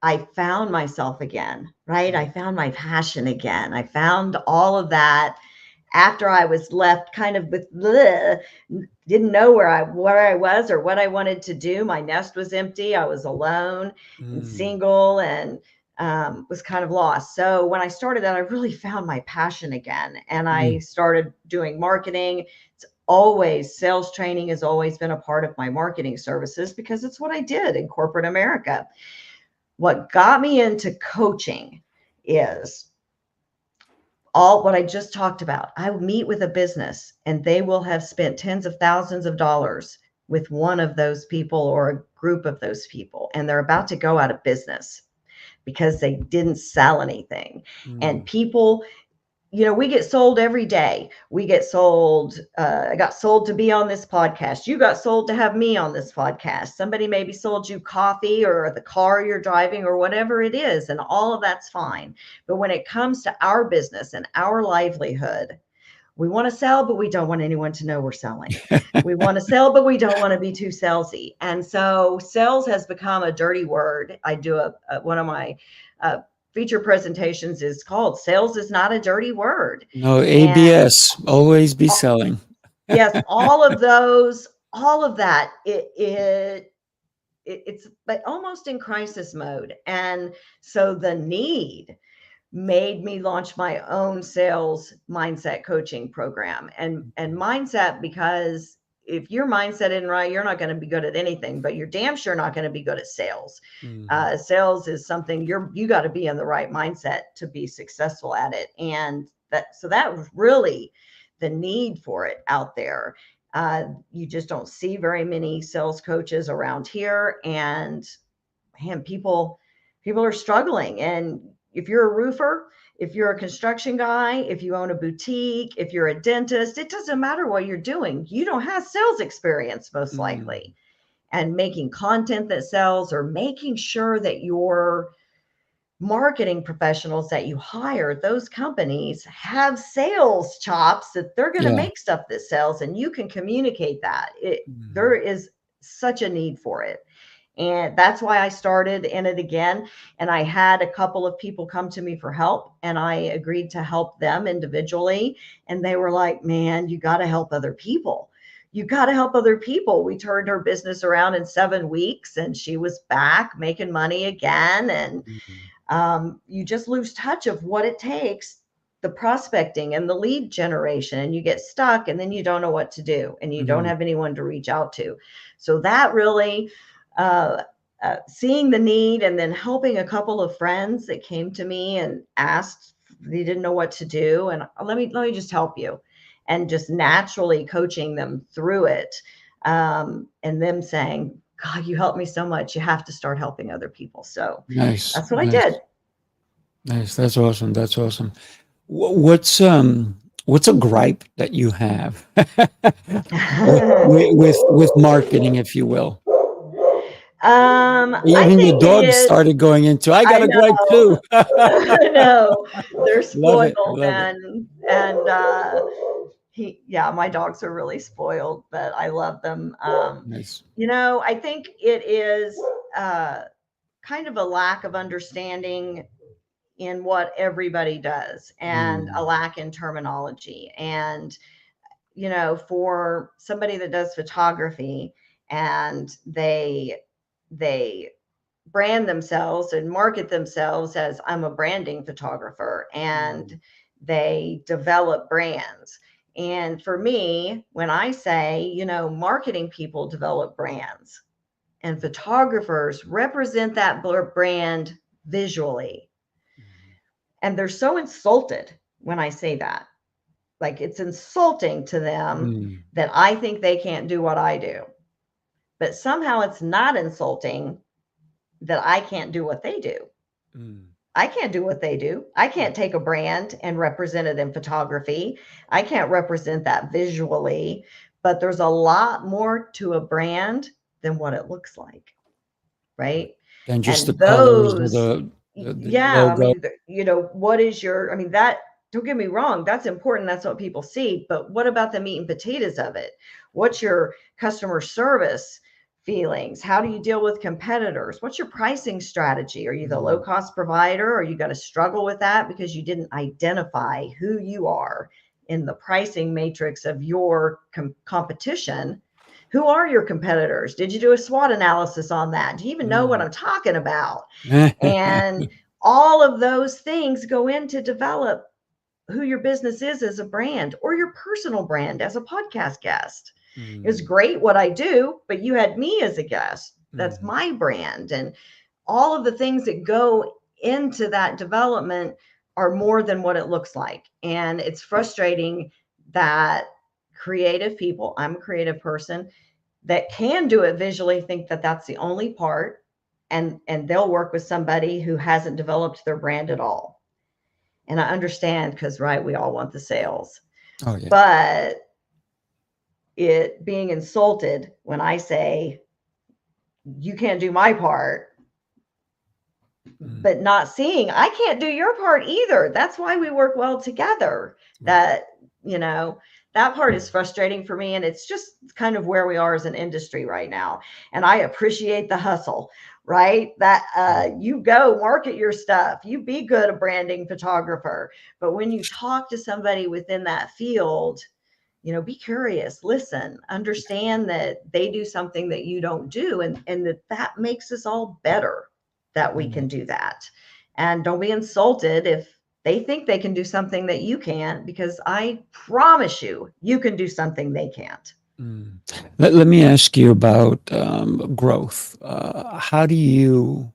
I found myself again, right? I found my passion again. I found all of that after I was left kind of with didn't know where I was or what I wanted to do. My nest was empty. I was alone and single, and was kind of lost. So when I started that, I really found my passion again, and I started doing marketing. Sales training has always been a part of my marketing services because it's what I did in corporate America. What got me into coaching is all what I just talked about. I meet with a business, and they will have spent tens of thousands of dollars with one of those people or a group of those people, and they're about to go out of business because they didn't sell anything. And people, we get sold every day. We get sold. I got sold to be on this podcast. You got sold to have me on this podcast. Somebody maybe sold you coffee or the car you're driving or whatever it is. And all of that's fine. But when it comes to our business and our livelihood, we want to sell, but we don't want anyone to know we're selling. We want to sell, but we don't want to be too salesy. And so sales has become a dirty word. I do one of my feature presentations is called Sales is Not a Dirty Word. No, And ABS, always be selling. yes, all of that, it's but almost in crisis mode. And so the need made me launch my own sales mindset coaching program. And mindset, because if your mindset isn't right, you're not going to be good at anything, but you're damn sure not going to be good at sales. Sales is something you got to be in the right mindset to be successful at it. And that was really the need for it out there. You just don't see very many sales coaches around here, and man, people are struggling. And if you're a roofer, if you're a construction guy, if you own a boutique, if you're a dentist, it doesn't matter what you're doing. You don't have sales experience, most likely. And making content that sells, or making sure that your marketing professionals that you hire, those companies have sales chops, that they're going to make stuff that sells, and you can communicate that. There is such a need for it. And that's why I started in it again. And I had a couple of people come to me for help, and I agreed to help them individually. And they were like, man, you got to help other people. You got to help other people. We turned her business around in 7 weeks, and she was back making money again. And you just lose touch of what it takes, the prospecting and the lead generation, and you get stuck, and then you don't know what to do, and you don't have anyone to reach out to. So that really, seeing the need, and then helping a couple of friends that came to me and asked, they didn't know what to do, and let me just help you, and just naturally coaching them through it, and them saying, God, you helped me so much, you have to start helping other people. So that's what I did. Nice. That's awesome. That's awesome. What's a gripe that you have with marketing, if you will? I Even your think it dog is. started going into, I got I a gripe too. I know. They're Love it. spoiled, Love it. and my dogs are really spoiled, but I love them. Nice. I think it is kind of a lack of understanding in what everybody does, and a lack in terminology. And for somebody that does photography, and they brand themselves and market themselves as, I'm a branding photographer, and they develop brands. And for me, when I say, marketing people develop brands, and photographers represent that brand visually. And they're so insulted when I say that. Like, it's insulting to them that I think they can't do what I do. But somehow it's not insulting that I can't do what they do. I can't do what they do. I can't take a brand and represent it in photography. I can't represent that visually. But there's a lot more to a brand than what it looks like, right? Than just And the colors or those, the yeah, I logo. mean, what is that, don't get me wrong, that's important. That's what people see. But what about the meat and potatoes of it? What's your customer service feelings? How do you deal with competitors? What's your pricing strategy? Are you the low cost provider? Are you going to struggle with that because you didn't identify who you are in the pricing matrix of your competition? Who are your competitors? Did you do a SWOT analysis on that? Do you even know what I'm talking about? And all of those things go in to develop who your business is as a brand, or your personal brand as a podcast guest. It's great what I do, but you had me as a guest. That's my brand. And all of the things that go into that development are more than what it looks like. And it's frustrating that creative people, I'm a creative person, that can do it visually, think that that's the only part, and they'll work with somebody who hasn't developed their brand at all. And I understand, because we all want the sales. Oh, yeah. But it being insulted when I say, you can't do my part, but not seeing, I can't do your part either. That's why we work well together. That, that part is frustrating for me. And it's just kind of where we are as an industry right now. And I appreciate the hustle, right? That you go market your stuff, you be good, a branding photographer. But when you talk to somebody within that field, be curious, listen, understand that they do something that you don't do, and that makes us all better that we can do that. And don't be insulted if they think they can do something that you can't, because I promise you can do something they can't. Let me ask you about growth. How do you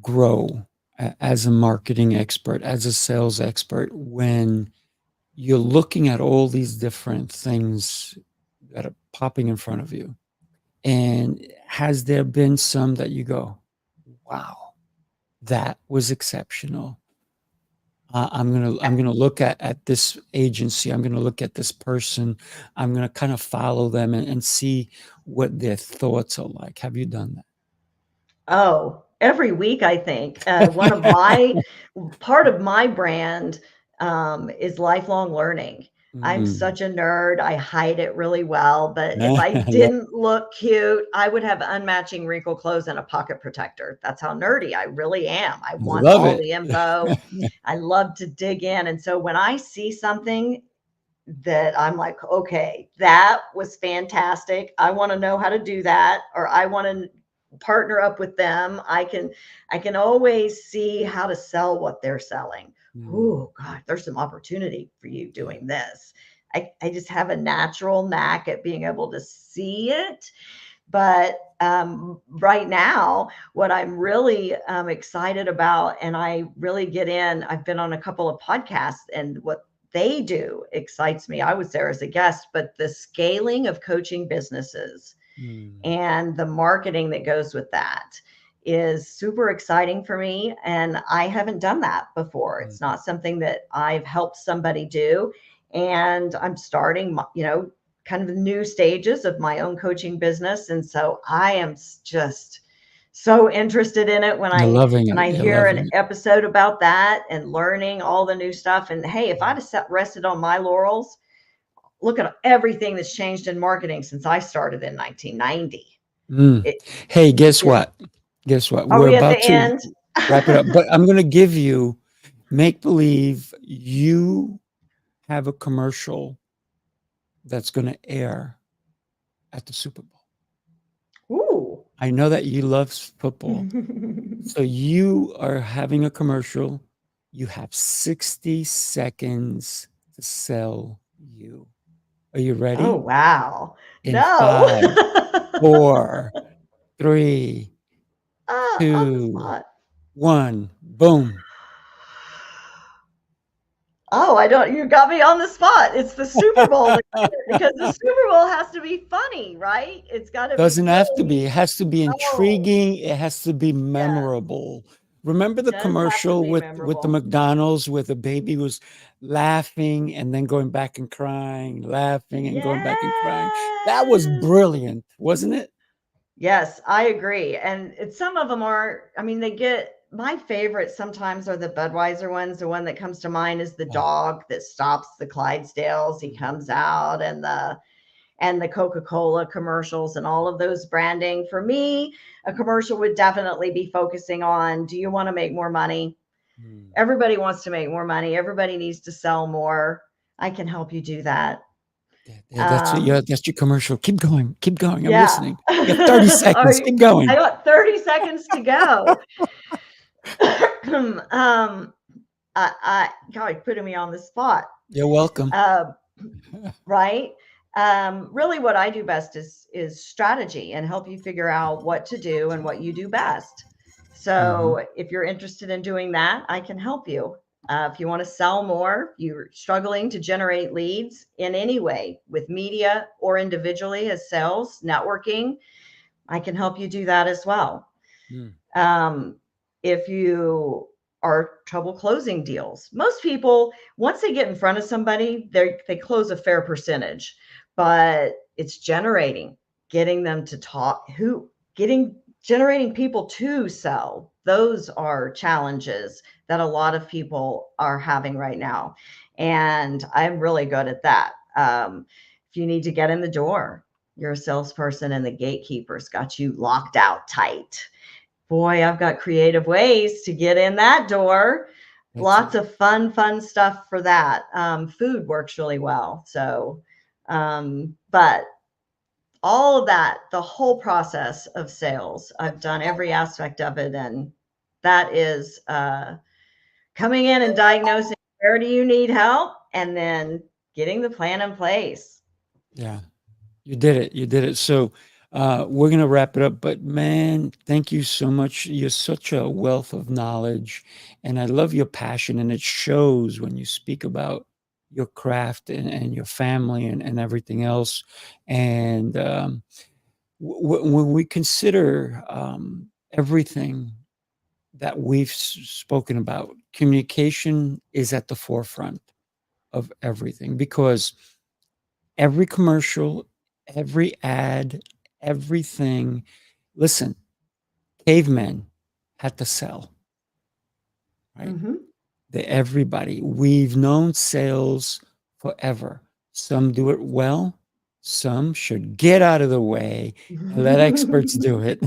grow as a marketing expert, as a sales expert, when you're looking at all these different things that are popping in front of you? And has there been some that you go, wow, that was exceptional? I'm gonna look at this agency. I'm gonna look at this person. I'm gonna kind of follow them and see what their thoughts are like. Have you done Oh, every week, I think. Part of my brand is lifelong learning. I'm that? such a nerd. I hide it really well. But if I I didn't look cute, I would have unmatching wrinkle clothes and a pocket protector. That's how nerdy I really am. I want love all it. the info. I love to dig in. And so when I see something that I'm like, okay, that was fantastic, I want to know how to do that, or I want to partner up with them. I can always see how to sell what they're selling. Oh God, there's some opportunity for you Yeah. doing this. I just have a natural knack at being able to see it. But right now, what I'm really excited about, and I really get in, I've been on a couple of podcasts, and what they do excites me. I was there as a guest, but the scaling of coaching businesses and the marketing that goes with that is super exciting for me. And I haven't done that before. It's not something that I've helped somebody do. And I'm starting, kind of the new stages of my own coaching business. And so I am just so interested in it when You're I loving when it. I You're hear loving an it. episode about that and learning all the new stuff. And hey, if I'd have rested on my laurels, look at everything that's changed in marketing since I started in 1990. It, Hey, guess it, what? Guess what? are We're we at the about to end? wrap it up, but I'm going to give you make believe you have a commercial that's going to air at the Super Bowl. Ooh. I know that you love football. So you are having a commercial. You have 60 seconds to sell you. Are you Oh, ready? wow. In No. 5, 4, 3, On the 2, spot. 1. Boom. Oh, you got me on the spot. It's the Super Bowl because the Super Bowl has to be funny, right? It's got to be Doesn't have to really, be. It has to be oh, intriguing. It has to be yes, memorable. Remember the does have to commercial be with the memorable. McDonald's where the baby was laughing and then going back and crying, laughing and going back and crying? That was Yes. brilliant, wasn't it? Yes, I agree. And some of them are, I mean, my favorites sometimes are the Budweiser ones. The one that comes to mind is the Oh, dog that stops the Clydesdales. He comes out, and the Coca-Cola commercials and all of those branding. For me, a commercial would definitely be focusing on, do you want to make more money? mm. Everybody wants to make more money. Everybody needs to sell more. I can help you do that. Yeah, Um, that's your commercial. Keep going. Keep going. I'm yeah. listening. You have 30 Are seconds. you, Keep I going. got 30 seconds to go. God, putting me on the spot. You're welcome. Uh, right. Really what I do best is strategy and help you figure out what to do and what you do best. Mhm. So if you're interested in doing that, I can help you. If you want to sell more, you're struggling to generate leads in any way with media or individually as sales, networking, I can help you do that as well. Mm. Um, if you are trouble closing deals, most people, once they get in front of somebody, they close a fair percentage, but it's getting them to talk, generating people to sell. Those are challenges that a lot of people are having right now. And I'm really good at that. If you need to get in the door, your salesperson and the gatekeeper's got you locked out tight. Boy, I've got creative ways to get in that door. That's Lots it. of fun stuff for that. Food works really well. So, but all of that, the whole process of sales, I've done every aspect of it. And that is coming in and diagnosing where do you need help, and then getting the plan in place. Yeah, you did it. You did it. So we're going to wrap it up. But man, thank you so much. You're such a wealth of knowledge. And I love your passion. And it shows when you speak about your craft and your family and everything else. And when we consider everything that we've spoken about, communication is at the forefront of everything, because every commercial, every ad, everything. Listen, cavemen had to sell, right? Mm-hmm. Everybody. We've known sales forever. Some do it well. Some should get out of the way and let experts do it.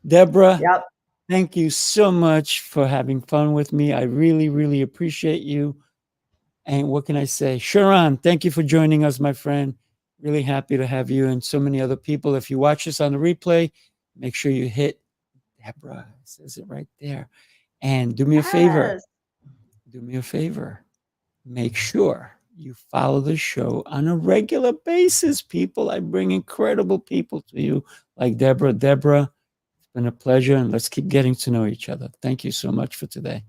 Debra, Yep. thank you so much for having fun with me. I really, really appreciate you. And what can I say? Sharon, thank you for joining us, my friend. Really happy to have you and so many other people. If you watch this on the replay, make sure you hit Debra. It says it right there. And do me a favor. Yes. Do me a favor. Make sure you follow the show on a regular basis, people. I bring incredible people to you like Debra. Debra, it's been a pleasure, and let's keep getting to know each other. Thank you so much for today.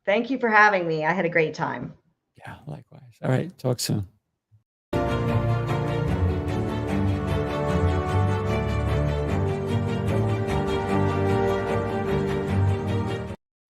Thank you for having me. I had a great time. Yeah, likewise. All right, talk soon.